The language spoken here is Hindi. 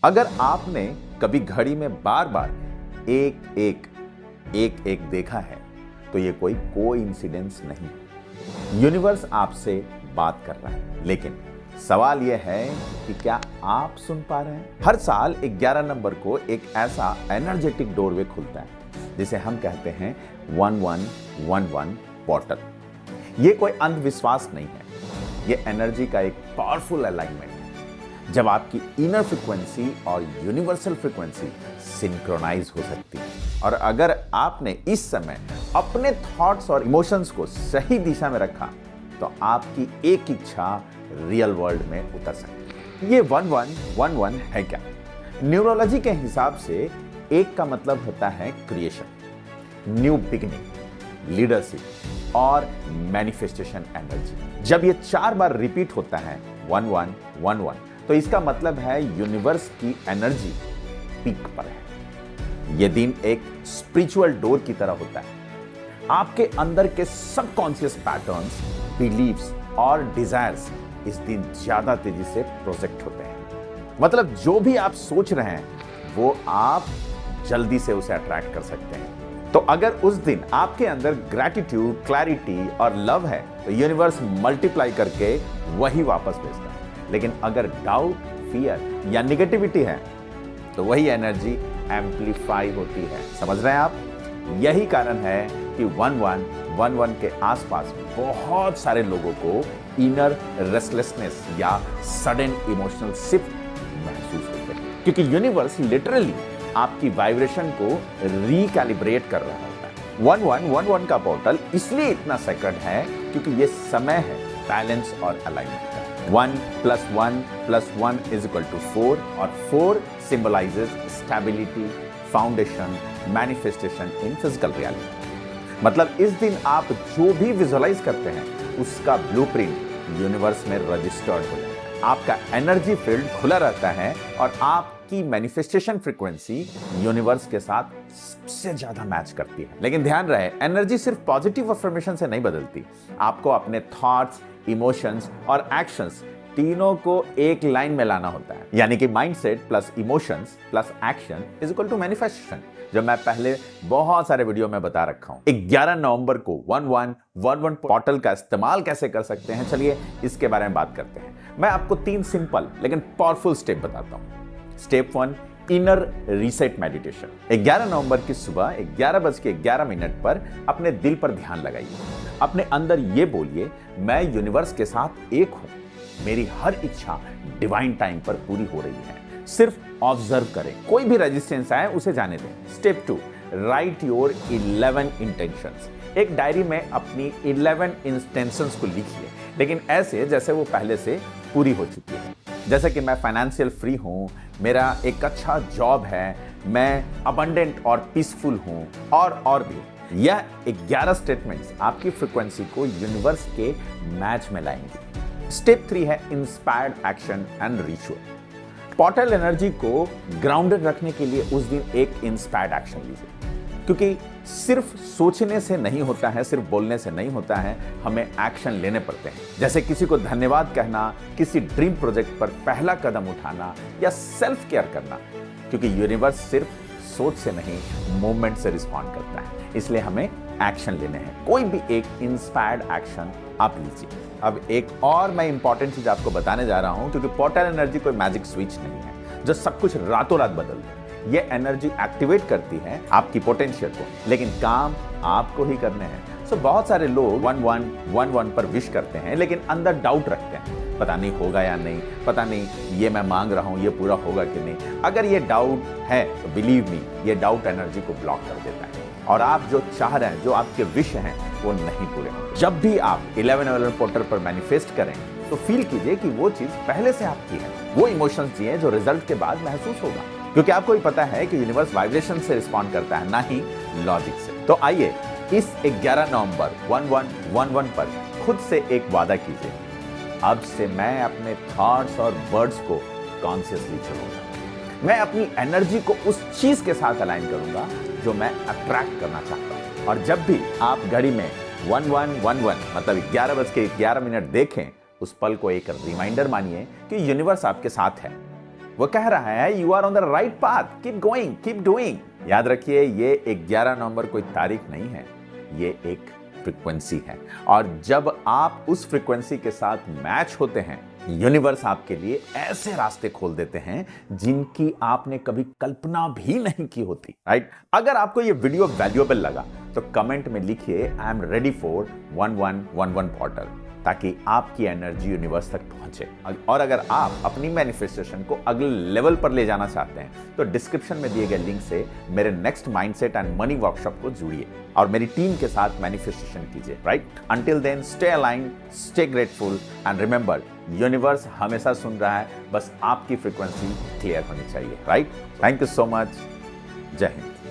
अगर आपने कभी घड़ी में बार बार एक एक एक एक देखा है तो ये कोई कोइंसिडेंस नहीं है। यूनिवर्स आपसे बात कर रहा है, लेकिन सवाल यह है कि क्या आप सुन पा रहे हैं? हर साल 11 नंबर को एक ऐसा एनर्जेटिक डोरवे खुलता है जिसे हम कहते हैं 1111 पोर्टल। ये कोई अंधविश्वास नहीं है, ये एनर्जी का एक पावरफुल अलाइनमेंट है। जब आपकी इनर फ्रीक्वेंसी और यूनिवर्सल फ्रीक्वेंसी सिंक्रोनाइज हो सकती है, और अगर आपने इस समय अपने थॉट्स और इमोशंस को सही दिशा में रखा तो आपकी एक इच्छा रियल वर्ल्ड में उतर सकती है। ये 1111 है क्या? न्यूरोलॉजी के हिसाब से एक का मतलब होता है क्रिएशन, न्यू बिगिनिंग, लीडरशिप और मैनिफेस्टेशन एनर्जी। जब ये 4 बार रिपीट होता है 1111, तो इसका मतलब है यूनिवर्स की एनर्जी पीक पर है। यह दिन एक स्पिरिचुअल डोर की तरह होता है। आपके अंदर के सबकॉन्शियस पैटर्न्स, बिलीव्स और डिजायर्स इस दिन ज्यादा तेजी से प्रोजेक्ट होते हैं। मतलब जो भी आप सोच रहे हैं वो आप जल्दी से उसे अट्रैक्ट कर सकते हैं। तो अगर उस दिन आपके अंदर ग्रैटिट्यूड, क्लैरिटी और लव है तो यूनिवर्स मल्टीप्लाई करके वही वापस भेजता है। लेकिन अगर डाउट, फियर या निगेटिविटी है तो वही एनर्जी एम्पलीफाई होती है। समझ रहे हैं आप? यही कारण है कि 1111 के आसपास बहुत सारे लोगों को इनर रेस्टलेसनेस या सडन इमोशनल शिफ्ट महसूस होते हैं, क्योंकि यूनिवर्स लिटरली आपकी वाइब्रेशन को रिकैलिब्रेट कर रहा होता है। 1111 का पोर्टल इसलिए इतना सेक्रेड है क्योंकि ये समय है बैलेंस और अलाइनमेंट का। 1 + 1 + 1 = 4 और 4 symbolizes stability, foundation, manifestation in physical reality। मतलब इस दिन आप जो भी विजुअलाइज करते हैं उसका ब्लूप्रिंट यूनिवर्स में रजिस्टर्ड हो जाता है। आपका एनर्जी फील्ड खुला रहता है और आपकी मैनिफेस्टेशन फ्रीक्वेंसी यूनिवर्स के साथ सबसे ज्यादा मैच करती है। लेकिन ध्यान रहे, एनर्जी सिर्फ पॉजिटिव अफर्मेशन से नहीं बदलती। आपको अपने थॉट्स, इमोशंस और एक्शंस तीनों को एक लाइन में लाना होता है। यानी कि mindset plus emotions plus action = manifestation, जो मैं पहले बहुत सारे वीडियो में बता रखा हूं। 11 नवंबर को 1111 पोर्टल का इस्तेमाल कैसे कर सकते हैं, चलिए इसके बारे में बात करते हैं। मैं आपको 3 सिंपल लेकिन पावरफुल स्टेप बताता हूं। Step 1, inner reset meditation. 11 नवंबर की सुबह 11:11 पर अपने दिल पर ध्यान लगाइए। अपने अंदर ये बोलिए, मैं यूनिवर्स के साथ एक हूं, मेरी हर इच्छा डिवाइन टाइम पर पूरी हो रही है। सिर्फ ऑब्जर्व करें, कोई भी रेजिस्टेंस आए उसे जाने दें। Step 2, right your 11 intentions. एक डायरी में अपनी 11 इंटेंशंस को लिखिए, लेकिन ऐसे जैसे वो पहले से पूरी हो चुकी है। जैसे कि मैं फाइनेंशियल फ्री हूं, मेरा एक अच्छा जॉब है, मैं अबंडेंट और पीसफुल हूं, और भी। यह 11 स्टेटमेंट्स आपकी फ्रीक्वेंसी को यूनिवर्स के मैच में लाएंगे। स्टेप 3 है inspired action and ritual. Portal energy को ग्राउंडेड रखने के लिए उस दिन एक इंस्पायर्ड एक्शन लीजिए, क्योंकि सिर्फ सोचने से नहीं होता है, सिर्फ बोलने से नहीं होता है, हमें एक्शन लेने पड़ते हैं। जैसे किसी को धन्यवाद कहना, किसी ड्रीम प्रोजेक्ट पर पहला कदम उठाना या सेल्फ केयर करना, क्योंकि यूनिवर्स सिर्फ सोच से नहीं, मूवमेंट से रिस्पॉन्ड करता है। इसलिए हमें एक्शन लेने हैं। कोई भी एक इंस्पायर्ड एक्शन आप लीजिए। अब एक और मैं इंपॉर्टेंट चीज आपको बताने जा रहा हूं, क्योंकि पोर्टल एनर्जी कोई मैजिक स्विच नहीं है जो सब कुछ रातों रात बदल दे। ये एनर्जी एक्टिवेट करती है आपकी पोटेंशियल को, लेकिन काम आपको ही करने हैं। सो बहुत सारे लोग 1111 पर विश करते हैं, लेकिन अंदर डाउट रखते हैं, पता नहीं होगा या नहीं, पता नहीं ये मैं मांग रहा हूं ये पूरा होगा कि नहीं। अगर ये डाउट है तो बिलीव मी, ये डाउट एनर्जी को ब्लॉक कर देता है और आप जो चाह रहे हैं, जो आपके विश हैं, वो नहीं पूरे होंगे। जब भी आप 1111 पोर्टल पर मैनिफेस्ट करें तो फील कीजिए कि वो चीज पहले से आपकी है। वो इमोशंस दिए जो रिजल्ट के बाद महसूस होगा, क्योंकि आपको भी पता है कि यूनिवर्स वाइब्रेशन से रिस्पॉन्ड करता है, ना ही लॉजिक से। तो आइए इस 11 नवंबर 1111 पर खुद से एक वादा कीजिए, अब से मैं अपने थॉट्स और वर्ड्स को कॉन्शियसली चलूंगा। मैं अपनी एनर्जी को उस चीज के साथ अलाइन करूंगा जो मैं अट्रैक्ट करना चाहता हूं। और जब भी आप घड़ी में 1111 मतलब 11:11 देखें, उस पल को एक रिमाइंडर मानिए कि यूनिवर्स आपके साथ है। वो कह रहा है you are on the right path, keep going, keep doing. याद रखिए, ये 11 नवंबर कोई तारीख नहीं है, ये एक फ्रीक्वेंसी है। और जब आप उस फ्रीक्वेंसी के साथ मैच होते हैं, यूनिवर्स आपके लिए ऐसे रास्ते खोल देते हैं जिनकी आपने कभी कल्पना भी नहीं की होती, राइट? अगर आपको ये वीडियो वैल्यूएबल लगा तो कमेंट में लिखिए I am ready for 1111 portal, ताकि आपकी एनर्जी यूनिवर्स तक पहुंचे। और अगर आप अपनी मैनिफेस्टेशन को अगले लेवल पर ले जाना चाहते हैं तो डिस्क्रिप्शन में दिए गए लिंक से मेरे next mindset and money workshop को जुड़िए और मेरी टीम के साथ मैनिफेस्टेशन कीजिए, right? Until then stay aligned, stay grateful and remember, universe हमेशा सुन रहा है, बस आपकी फ्रीक्वेंसी क्लियर होनी चाहिए, right? Thank you so much. जय हिंद।